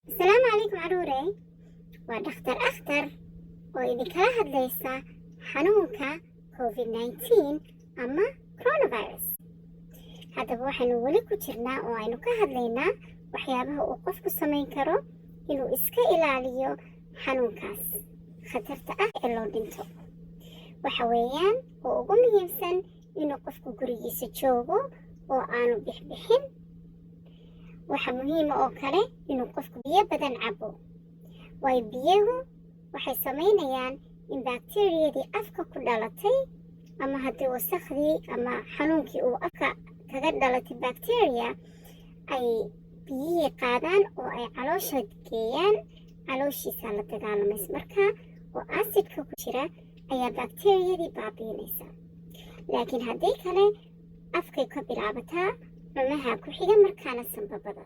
السلام عليكم عروري ودكتور أختر وإذا كلا هدليسا حنونك كوفيد-19 أما كورونا فيروس. هذا waxaynu weli ku jirnaa oo aynu ka hadlaynaa waxyaabaha uu qofku samayn karo inuu iska ilaaliyo xanuunkaas khatarta ah ee loo dhinto. waxa weeyaan oo ugu muhiimsan inuu qofku gurigiisa joogo oo aanu bixbixin. waxa muhiim oo kale inuu qofku biyo badan cabo. way biyahu waxay sameynayaan in bakteeriyadii afka ku dhalatay ama haddii wasakhdii ama xanuunkii uu afka kaga dhalatay bakteeriya ay biyihii qaadaan oo ay caloosha geeyaan. calooshiisa la dagaalamaysa markaa oo acidka ku jira ayaa bakteeriyadii baabiinaysa. laakiin haddii kale afkay ka bilaabataa cunaha ku xiga markaana sanbabada.